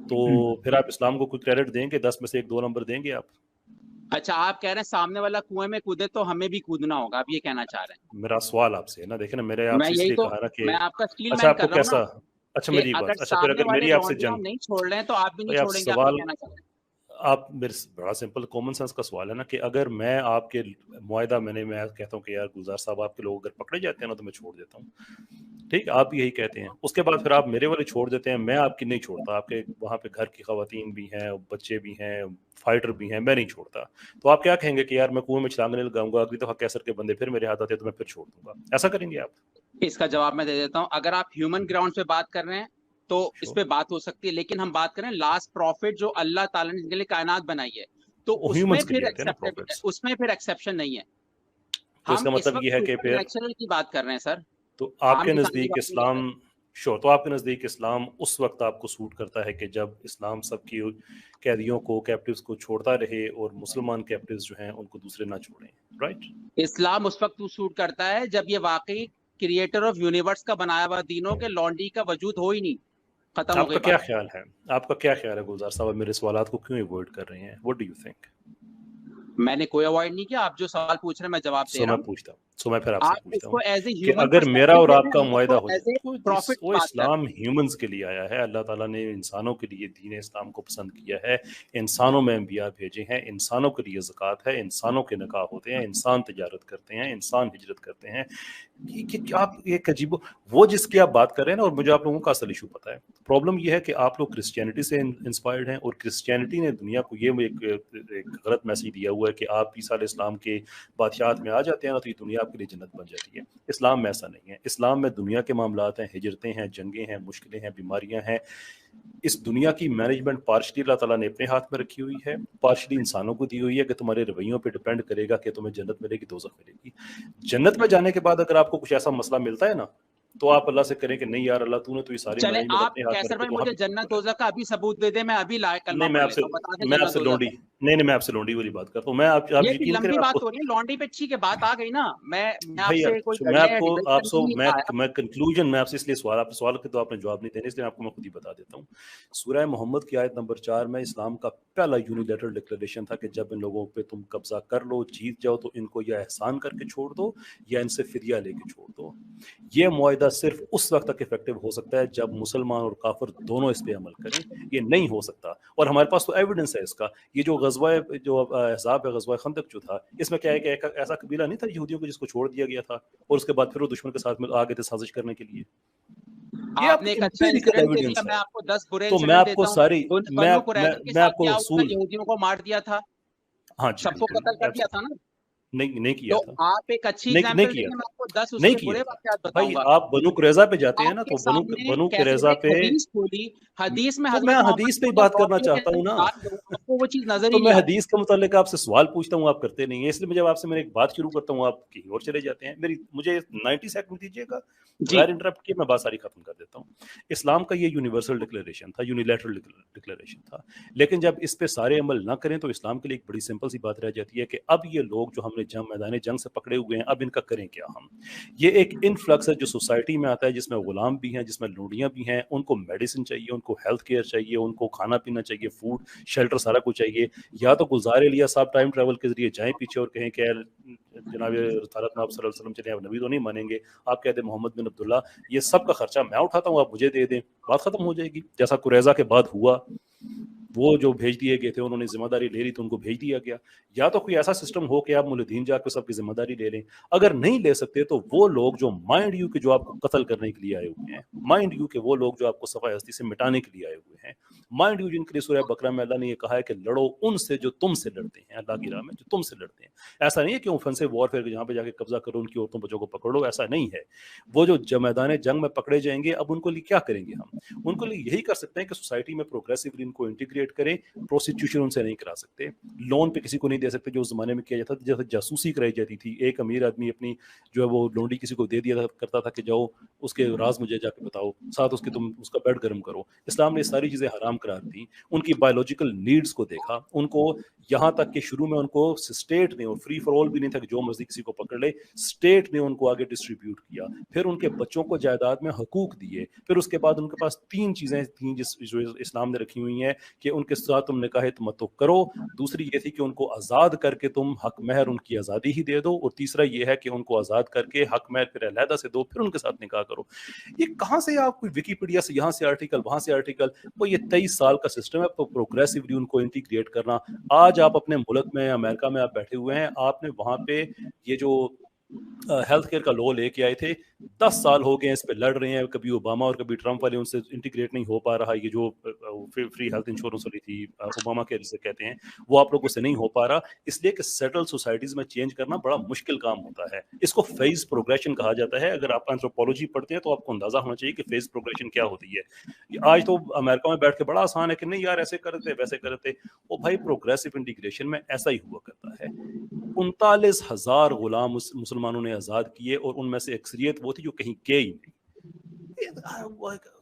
تو پھر آپ اسلام کو کوئی کریڈٹ دیں گے؟ 10 میں سے 1-2 نمبر دیں گے آپ؟
اچھا، آپ کہہ رہے ہیں سامنے والا کنویں میں کودے تو ہمیں بھی کودنا ہوگا، آپ یہ کہنا چاہ رہے ہیں؟
میرا سوال آپ سے ہے نا، دیکھیں نا، میرے آپ سے اس لیے کہا نا کہ
میں آپ کا اسٹیل
اچھا
مین
آپ کو
کر رہا ہوں
کیسا،
نا،
اچھا میری بات، اچھا پھر اگر میری آپ سے جنگ
نہیں چھوڑ رہے ہیں تو آپ بھی نہیں چھوڑیں گے، آپ
سوال
کہنا چاہ رہے ہیں؟
آپ میرے بڑا سمپل کامن سینس کا سوال ہے نا کہ اگر میں آپ کے معاہدہ میں کہتا ہوں کہ یار گلزار صاحب آپ کے لوگ اگر پکڑے جاتے ہیں نا تو میں چھوڑ دیتا ہوں، ٹھیک، آپ یہی کہتے ہیں، اس کے بعد پھر آپ میرے والے چھوڑ دیتے ہیں، میں آپ کی نہیں چھوڑتا، آپ کے وہاں پہ گھر کی خواتین بھی ہیں، بچے بھی ہیں، فائٹر بھی ہیں، میں نہیں چھوڑتا، تو آپ کیا کہیں گے کہ یار میں کنویں میں چھلانگ نہیں لگاؤں گا، اگلی دفعہ کیسر کے بندے پھر میرے ہاتھ آتے ہیں تو میں پھر چھوڑ دوں گا، ایسا کریں گے آپ؟
اس کا جواب میں دے دیتا ہوں۔ اگر آپ ہیومن گراؤنڈ پہ بات کر رہے ہیں تو اس پہ بات ہو سکتی ہے، لیکن ہم بات کریں لاسٹ پروفٹ جو اللہ تعالیٰ نے جن کے لیے کائنات بنائی ہے، تو اس میں پھر ایکسیپشن نہیں ہے۔
تو اس کا مطلب یہ ہے کہ پھر
نیچرل کی بات کر رہے ہیں سر،
تو آپ کے نزدیک اسلام تو آپ کے نزدیک اسلام اس وقت آپ کو سوٹ کرتا ہے کہ جب اسلام سب کی قیدیوں کو، کیپٹیوز کو چھوڑتا رہے، اور مسلمان کیپٹیوز جو ہیں ان کو دوسرے نہ چھوڑیں، رائٹ؟
اسلام اس وقت سوٹ کرتا ہے جب یہ واقعی کریٹر آف یونیورس کا بنایا ہوا دینوں کے لانڈی کا وجود ہو ہی نہیں، ختم ہو گئی۔
آپ کا کیا خیال ہے، آپ کا کیا خیال ہے گلزار صاحب، میرے سوالات کو کیوں ایوائڈ کر رہے ہیں؟ What do you think?
میں نے کوئی اوائڈ نہیں کیا، آپ جو سوال پوچھ رہے ہیں میں جواب دے رہا ہوں۔
میں پھر آپ سے پوچھتا ہوں
کہ
اگر میرا اور آپ کا معاہدہ ہو جائے، وہ اسلام ہیومنز کے لیے آیا ہے، اللہ تعالیٰ نے انسانوں کے لیے دین اسلام کو پسند کیا ہے، انسانوں میں انبیاء بھیجے ہیں، انسانوں کے لیے زکوٰۃ ہے، انسانوں کے نکاح ہوتے ہیں، انسان تجارت کرتے ہیں، انسان ہجرت کرتے ہیں، آپ ایک عجیب وہ جس کی آپ بات کر رہے ہیں نا، اور مجھے آپ لوگوں کا اصل ایشو پتہ ہے، پرابلم یہ ہے کہ آپ لوگ کرسچینٹی سے انسپائرڈ ہیں، اور کرسچینٹی نے دنیا کو یہ ایک غلط میسیج دیا ہوا ہے کہ آپ عیسیٰ علیہ السلام کے بادشاہت میں آ جاتے ہیں نا تو یہ دنیا آپ کے لیے جنت بن جاتی ہے۔ اسلام میں ایسا نہیں ہے، اسلام میں دنیا کے معاملات ہیں، ہجرتیں ہیں، جنگیں ہیں، مشکلیں ہیں، بیماریاں ہیں، اس دنیا کی مینجمنٹ پارشلی اللہ تعالیٰ نے اپنے ہاتھ میں رکھی ہوئی ہے، پارشلی انسانوں کو دی ہوئی ہے کہ تمہارے رویوں پہ ڈپینڈ کرے گا کہ تمہیں جنت ملے گی، دوزخ ملے گی۔ جنت میں جانے کے بعد اگر آپ کو کچھ ایسا مسئلہ ملتا ہے نا تو آپ اللہ سے کریں کہ نہیں یار اللہ تو نے تو یہ ساری
مینجمنٹ اپنے ہاتھ میں رکھی۔ چلیں آپ کیسر بھائی مجھے جنت دوزخ کا ابھی ثبوت دے دیں، میں ابھی لائق کلمہ پڑھ لیتا ہوں، بتا دیں جنت دوزخ۔
नहीं, मैं आपसे लॉन्ड्री वाली बात करता हूँ। मैं आप
यकीन करें, बात हो रही है लॉन्ड्री पे अच्छी के बात आ गई ना। मैं
कंक्लूजन में आपसे इसलिए सवाल के तो आपने जवाब नहीं देने, इसलिए आपको मैं खुद ही बता देता हूँ। सूरह मोहम्मद की आयत नंबर 4 में इस्लाम का पहला यूनिलैटरल डिक्लेरेशन था कि जब इन लोगों पे तुम कब्जा कर लो, जीत जाओ, तो इनको या एहसान करके छोड़ दो या इनसे फिदिया लेके छोड़ दो। ये मुआहिदा सिर्फ उस वक्त तक इफेक्टिव हो सकता है जब मुसलमान और काफिर दोनों इस पे अमल करें। ये नहीं हो सकता, और हमारे पास तो एविडेंस है इसका। ये जो गज़वा जो अहज़ाब है, गज़वा खंदक जो था, इसमें क्या है कि एक ऐसा कबीला नहीं था यहूदियों को जिसको छोड़ दिया गया था और उसके बाद फिर वो दुश्मन के साथ में आगे थे साजिश करने के लिए।
आपने एक अच्छा इंसिडेंट दे दिया, मैं आपको 10 बुरे
तो मैं आपको सारी मैं आपको उसूल
यहूदियों को मार दिया था,
हाँ,
सबको कत्ल कर दिया था ना।
नहीं किया
तो
था।
आप एक अच्छी एग्जांपल देंगे, मैं आपको 10 उसके बुरे वाक़यात बताऊंगा।
भाई आप बनु कुरैज़ा पे जाते हैं ना, तो बनु कुरैज़ा पे
हदीस में
तो मैं हदीस पे बात करना चाहता हूँ ना,
आपको वो चीज नजर
तो मैं हदीस के मुतालिक आपसे सवाल पूछता हूँ, आप करते नहीं है। इसलिए जब आपसे मैंने एक बात शुरू करता हूँ, आप कहीं और चले जाते हैं। मुझे 90 सेकंड दीजिएगा, गैर इंटरप्ट किए मैं बात सारी खत्म कर देता हूँ। इस्लाम का ये यूनिवर्सल डिक्लेरेशन था, यूनिलैटरल डिक्लेरेशन था, लेकिन जब इस पे सारे अमल ना करें तो इस्लाम के लिए एक बड़ी सिंपल सी बात रह जाती है कि अब ये लोग जो हमने मैदान जंग से पकड़े हुए हैं, अब इनका करें क्या हम। ये एक इनफ्लक्स है जो सोसाइटी में आता है, जिसमें गुलाम भी हैं, जिसमें लूढ़ियाँ भी हैं। उनको मेडिसिन चाहिए, उनको हेल्थ केयर चाहिए, उनको खाना पीना चाहिए, फूड शेल्टर सारा कुछ चाहिए। या तो गुलजार एलिया साहब टाइम ट्रैवल के जरिए जाएं पीछे और कहें कि जनाब रसूलुल्लाह आप सल्लल्लाहु अलैहि वसल्लम चले, आप नबी तो नहीं मानेंगे, आप कहते हैं मोहम्मद बिन अब्दुल्ला, ये सब का खर्चा मैं उठाता हूँ, आप मुझे दे दें, बात खत्म हो जाएगी। जैसा कुरैज़ा के बाद हुआ, वो जो भेज दिए गए थे उन्होंने जिम्मेदारी ले ली तो उनको भेज दिया गया। या तो कोई ऐसा सिस्टम हो कि आप मुल्दीन जाकर सबकी जिम्मेदारी ले लें। अगर नहीं ले सकते तो वो लोग जो माइंड यू के जो आपको कत्ल करने के लिए आए हुए हैं, माइंड यू के वो लोग जो आपको सफाई हस्ती से मिटाने के लिए आए हुए हैं, माइंड यू जिनके लिए सूरह बकरा में अल्लाह ने ये कहा है कि लड़ो उनसे जो तुमसे लड़ते हैं, अल्लाह की राह में जो तुमसे लड़ते हैं। ऐसा नहीं है कि ऑफेंसिव वॉरफेयर जहाँ पे जाके कब्जा करो, उनकी औरतों बच्चों को पकड़ लो, ऐसा नहीं है। वो जो मैदान जंग में पकड़े जाएंगे, अब उनको लिए क्या करेंगे हम? उनको लिए यही कर सकते हैं कि सोसाइटी में प्रोग्रेसिवली इनको इंटीग्रेट करें। प्रोस्टिट्यूशन उनसे नहीं करा सकते, लोन पे किसी को नहीं दे सकते जो उस जमाने में किया जाता था, जैसे जासूसी कराई जाती थी। एक अमीर आदमी अपनी जो है वो लोंडी किसी को दे दिया करता था कि जाओ उसके राज मुझे जाके बताओ, साथ उसके तुम उसका बेड गर्म करो। इस्लाम ने सारी चीजें हराम करार दी, उनकी बायोलॉजिकल नीड्स को देखा, उनको यहाँ तक कि शुरू में उनको स्टेट ने, और फ्री फॉर ऑल भी नहीं था कि जो मर्जी किसी को पकड़ ले, स्टेट ने उनको आगे डिस्ट्रीब्यूट किया, फिर उनके बच्चों को जायदाद में हकूक दिए, फिर उसके बाद उनके पास 3 चीजें थी जो इस्लाम ने रखी हुई हैं कि उनके साथ तुम निकाह तमत्तु करो। दूसरी ये थी कि उनको आज़ाद करके तुम हक महर उनकी आज़ादी ही दे दो, और तीसरा ये है कि उनको आज़ाद करके हक महर फिर अलहदा से दो, फिर उनके साथ निकाह करो। ये कहाँ से आप कोई विकीपीडिया से यहाँ से आर्टिकल वहाँ से आर्टिकल, वो ये 23 साल का सिस्टम है प्रोग्रेसिवली उनको इंटीग्रेट करना। आज आप अपने मुल्क में अमेरिका में आप बैठे हुए हैं, आपने वहाँ पे ये जो हेल्थ केयर का लॉ लेके आए थे, 10 साल हो गए इस पे लड़ रहे हैं, कभी ओबामा और कभी ट्रम्प वाले, उनसे इंटीग्रेट नहीं हो पा रहा। ये जो फ्री हेल्थ इंश्योरेंस वाली थी, ओबामा केयर जिसे कहते हैं, वो आप लोगों से नहीं हो पा रहा, इसलिए कि सेटल सोसाइटीज में चेंज करना बड़ा मुश्किल काम होता है। इसको फेज प्रोग्रेशन कहा जाता है। अगर आप एंथ्रोपोलॉजी पढ़ते हैं तो आपको अंदाजा होना चाहिए कि फेज प्रोग्रेशन क्या होती है। आज तो अमेरिका में बैठ के बड़ा आसान है कि नहीं यार ऐसे करते वैसे करते, वो भाई प्रोग्रेसिव इंटीग्रेशन में ऐसा ही हुआ करता है। 39,000 गुलाम मुसलमानों ने आजाद किए, और उनमें से अक्सरियत वो थी जो कहीं के ही नहीं,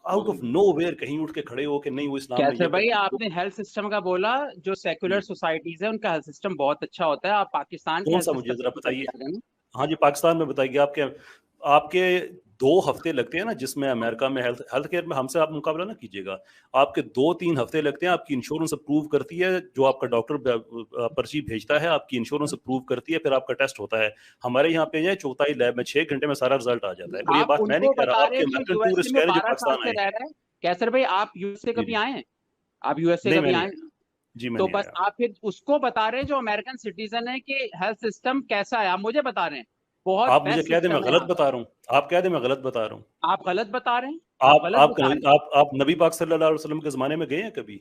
आउट ऑफ नोवेयर कहीं उठ के खड़े हो के नहीं वो इस्लाम
कैसे भाई आपने हेल्थ सिस्टम का बोला, जो सेक्युलर सोसाइटीज है उनका हेल्थ सिस्टम बहुत अच्छा होता है। आप पाकिस्तान
कौन सा मुझे जरा बताइए। हाँ जी, पाकिस्तान में बताइए। आपके 2 हफ्ते लगते हैं ना, जिसमें अमेरिका में हेल्थ केयर में हमसे आप मुकाबला ना कीजिएगा, आपके 2-3 हफ्ते लगते हैं। आपकी इंश्योरेंस अप्रूव करती है, जो आपका डॉक्टर पर्ची भेजता है, आपकी इंश्योरेंस अप्रूव करती है, फिर आपका टेस्ट होता है। हमारे यहाँ पे चौथाई लैब में 6 घंटे में सारा रिजल्ट आ जाता है। और ये बात मैं नहीं कह रहा, आपके अमेरिकन टूरिस्ट कह रहे हैं जो पाकिस्तान आए।
कैसर भाई आप यूएसए कभी आए हैं? आप यूएसए कभी आए?
जी,
तो बस आप फिर उसको बता रहे हैं जो अमेरिकन सिटीजन है कि हेल्थ सिस्टम कैसा है, आप मुझे बता रहे हैं।
आप मुझे कह दे मैं गलत बता रहा हूँ, आप कह दे मैं गलत बता रहा हूँ।
आप गलत बता रहे हैं।
आप नबी पाक सल्लल्लाहु अलैहि वसल्लम के जमाने में गए हैं कभी?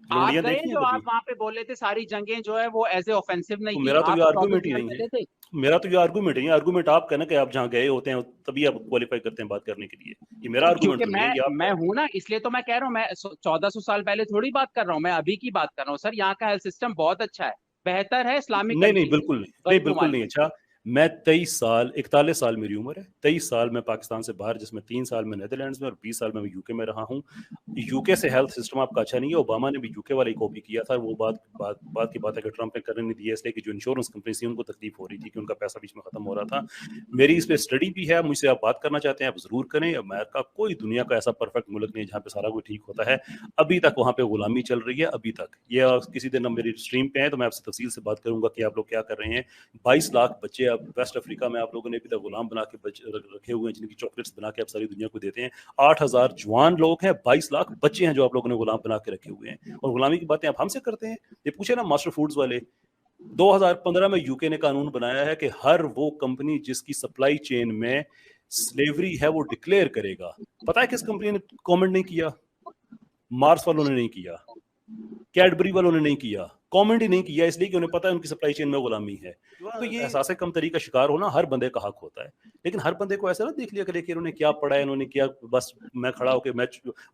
आप गए जो आप वहाँ पे बोले थे सारी जंगें जो है वो एज ए ऑफेंसिव नहीं थी।
मेरा तो ये आर्गुमेंट ही नहीं है, मेरा तो ये आर्गुमेंट है। आर्गुमेंट आप कहना कि आप जहाँ गए होते हैं तभी आप क्वालिफाई करते हैं बात करने के लिए, ये मेरा आर्गुमेंट नहीं है।
मैं हूँ ना, इसलिए तो मैं कह रहा हूँ, मैं 1400 साल पहले थोड़ी बात कर रहा हूँ, मैं अभी की बात कर रहा हूँ। सर यहाँ का हेल्थ सिस्टम बहुत अच्छा है, बेहतर है इस्लामिक।
नहीं बिल्कुल नहीं, बिल्कुल नहीं अच्छा। میں 41 سال میری عمر ہے, 23 سال میں پاکستان سے باہر, جس میں 3 سال میں نیدرلینڈز میں اور 20 سال میں یو کے میں رہا ہوں. یو کے سے ہیلتھ سسٹم آپ کا اچھا نہیں ہے. اوباما نے بھی یو کے والی کاپی کیا تھا. وہ بات کی بات ہے کہ ٹرمپ نے کرنے نہیں دیا, اس لیے کہ جو انشورنس کمپنی تھی ان کو تکلیف ہو رہی تھی کہ ان کا پیسہ بیچ میں ختم ہو رہا تھا. میری اس پہ اسٹڈی بھی ہے, مجھ سے آپ بات کرنا چاہتے ہیں آپ ضرور کریں. امریکہ کوئی دنیا کا ایسا پرفیکٹ ملک نہیں جہاں پہ سارا کوئی ٹھیک ہوتا ہے. ابھی تک وہاں پہ غلامی چل رہی ہے, ابھی تک. یہ کسی دن میری اسٹریم پہ ہیں تو میں آپ سے تفصیل سے بات کروں گا کہ آپ لوگ کیا کر رہے ہیں. 22 لاکھ بچے اب ویسٹ افریقہ میں آپ لوگوں نے ابھی تک غلام بنا کے رکھے ہوئے ہیں, جن کی چاکلیٹس بنا کے آپ ساری دنیا کو دیتے ہیں. 8000 جوان لوگ ہیں, 22 لاکھ بچے ہیں جو آپ لوگوں نے غلام بنا کے رکھے ہوئے ہیں, اور غلامی کی باتیں آپ ہم سے کرتے ہیں. یہ پوچھے نا ماسٹر فوڈز والے, 2015 میں یو کے نے قانون بنایا ہے کہ ہر وہ کمپنی جس کی سپلائی چین میں سلیوری ہے وہ ڈکلیئر کرے گا. پتا ہے کس کمپنی نے کامنٹ نہیں کیا؟ مارس والوں نے نہیں کیا, کیڈبری والوں نے نہیں کیا, کامنٹ ہی نہیں کیا, اس لیے کہ انہیں پتا ہے ان کی سپلائی چین میں غلامی ہے. تو یہ احساس کم تری کا شکار ہونا ہر بندے کا حق ہوتا ہے, لیکن ہر بندے کو ایسا نہ دیکھ لیا کرے کہ انہوں نے کیا پڑھا ہے, انہوں نے کیا, بس میں کھڑا ہو کے میں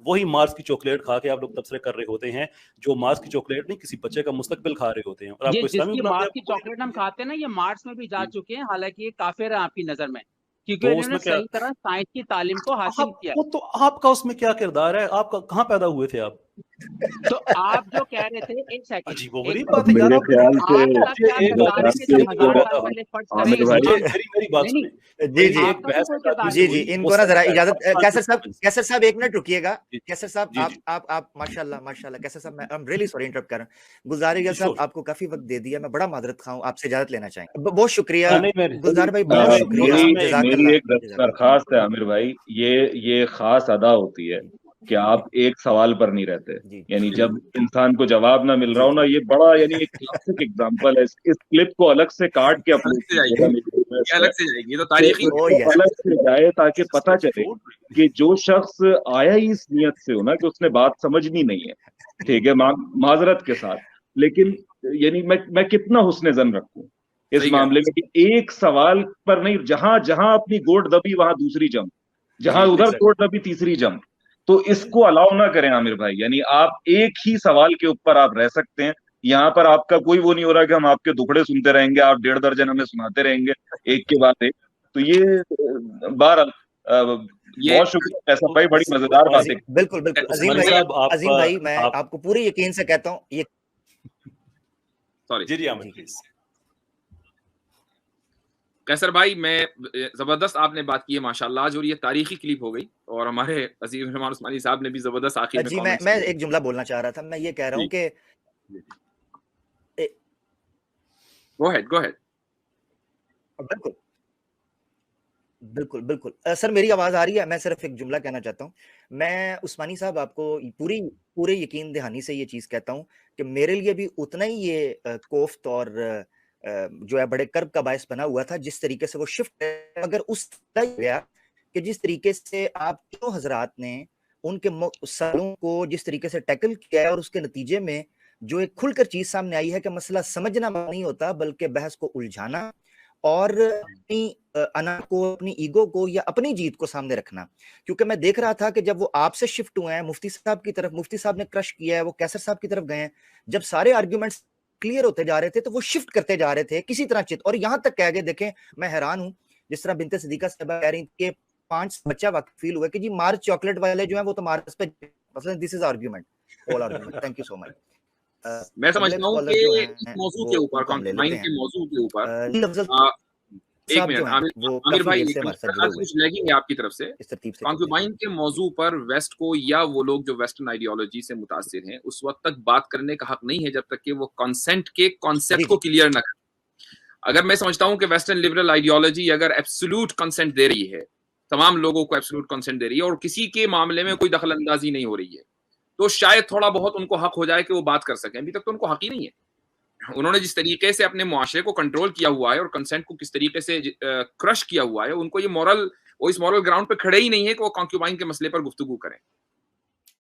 وہی مارس کی چاکلیٹ کھا کے آپ لوگ تبصرے کر رہے ہوتے ہیں, جو مارس کی چاکلیٹ نہیں کسی بچے کا مستقبل کھا رہے ہوتے ہیں. اور آپ کو اسلامی
مارس کی چاکلیٹ ہم کھاتے ہیں نا, یہ مارس میں بھی جا چکے ہیں, حالانکہ یہ کافر ہے آپ کی نظر میں, کیونکہ انہوں نے صحیح طرح سائنس کی تعلیم کو حاصل کیا.
تو آپ کا اس میں کیا کردار ہے؟ آپ کا کہاں پیدا ہوئے تھے آپ؟
تو آپ جو کہہ رہے تھے, ایک سیکنڈ,
عجیب و غریب بات ہے یار.
جی ان کو نا ذرا اجازت, کیسر صاحب ایک منٹ رکیے گا. کیسر صاحب آپ ماشاءاللہ کیسر صاحب, میں ریلی سوری انٹرپٹ کر رہا ہوں. گلزار صاحب آپ کو کافی وقت دے دیا, میں بڑا معذرت خواہ ہوں, آپ سے اجازت لینا چاہیں. بہت شکریہ گلزار بھائی, بہت شکریہ.
میری ایک درخواست ہے عامر بھائی, یہ خاص ادا ہوتی ہے کہ آپ ایک سوال پر نہیں رہتے. یعنی جب انسان کو جواب نہ مل رہا ہو نا, یہ بڑا یعنی ایک کلاسک ایگزامپل ہے. اس کلپ کو الگ سے کاٹ کے الگ سے جائے تاکہ پتہ چلے کہ جو شخص آیا ہی اس نیت سے ہو نا کہ اس نے بات سمجھنی نہیں ہے, ٹھیک ہے, معذرت کے ساتھ, لیکن یعنی میں کتنا حسن ظن رکھوں اس معاملے میں کہ ایک سوال پر نہیں, جہاں اپنی گوٹ دبی وہاں دوسری جم, جہاں ادھر گوٹ دبی تیسری جم. تو اس کو الاؤ نہ کریں عامر بھائی. یعنی آپ ایک ہی سوال کے اوپر آپ رہ سکتے ہیں. یہاں پر آپ کا کوئی وہ نہیں ہو رہا کہ ہم آپ کے دکھڑے سنتے رہیں گے, آپ 1.5 درجن ہمیں سناتے رہیں گے ایک کے بعد ایک. تو یہ بہرحال بہت شکریہ ایسا بھائی, بڑی مزیدار بات ہے.
بالکل عظیم بھائی, میں آپ کو پورے یقین سے کہتا ہوں یہ
جی کیسر بھائی, میں زبردست آپ نے بات کی ہے ماشاءاللہ آج, اور یہ تاریخی کلپ ہو گئی, اور ہمارے عزیز رحمان عثمانی صاحب نے بھی زبردست آخر میں.
جی میں ایک جملہ بولنا چاہ رہا تھا. میں یہ کہہ رہا ہوں کہ
گو ہیڈ.
بالکل سر, میری آواز آ رہی ہے؟ میں صرف ایک جملہ کہنا چاہتا ہوں. میں عثمانی صاحب آپ کو پورے یقین دہانی سے یہ چیز کہتا ہوں کہ میرے لیے بھی اتنا ہی یہ کوفت اور جو ہے بڑے کرب کا باعث بنا ہوا تھا جس طریقے سے وہ شفٹ, اگر اس طرح گیا کہ جس طریقے سے آپ کیوں حضرات نے ان کے سوالوں کو جس طریقے سے ٹیکل کیا ہے, اور اس کے نتیجے میں جو ایک کھل کر چیز سامنے آئی ہے کہ مسئلہ سمجھنا نہیں ہوتا بلکہ بحث کو الجھانا اور اپنی انا کو, اپنی ایگو کو یا اپنی جیت کو سامنے رکھنا. کیونکہ میں دیکھ رہا تھا کہ جب وہ آپ سے شفٹ ہوئے ہیں مفتی صاحب کی طرف, مفتی صاحب نے کرش کیا ہے, وہ کیسر صاحب کی طرف گئے ہیں, جب سارے آرگیومنٹس کلیئر ہوتے جا رہے تھے تو وہ شفٹ کرتے جا رہے تھے کسی طرح چت, اور یہاں تک کہہ گئے, دیکھیں میں حیران ہوں, جس طرح بنت صدیقہ صاحبہ کہہ رہی کہ 5 بچہ واقع فیل ہوا کہ جی مارس چاکلیٹ والے جو ہیں وہ تو مارس پہ مثلا this is argument, all argument. Thank you so much.
میں سمجھتا ہوں کہ اس موضوع کے اوپر, کانکوبائن کے موضوع کے اوپر, ایک منٹ عامر بھائی, کچھ لیگنگ ہے آپ کی طرف سے. کانکوبائن کے موضوع پر ویسٹ کو یا وہ لوگ جو ویسٹرن آئیڈیالوجی سے متاثر ہیں اس وقت تک بات کرنے کا حق نہیں ہے جب تک کہ وہ کنسنٹ کے کانسیپٹ کو کلیئر نہ کریں. اگر میں سمجھتا ہوں کہ ویسٹرن لبرل آئیڈیالوجی اگر ایبسولوٹ کنسنٹ دے رہی ہے, تمام لوگوں کو ایبسولوٹ کنسنٹ دے رہی ہے اور کسی کے معاملے میں کوئی دخل اندازی نہیں ہو رہی ہے, تو شاید تھوڑا بہت ان کو حق ہو جائے کہ وہ بات کر سکیں. ابھی تک تو ان کو حق ہی نہیں ہے. انہوں نے جس طریقے سے اپنے معاشرے کو کنٹرول کیا ہوا ہے اور کنسنٹ کو کس طریقے سے کرش کیا ہوا ہے, ان کو یہ وہ اس مورل گراؤنڈ پہ کھڑے ہی نہیں ہے کہ وہ کانکیوبائن کے مسئلے پر گفتگو کریں.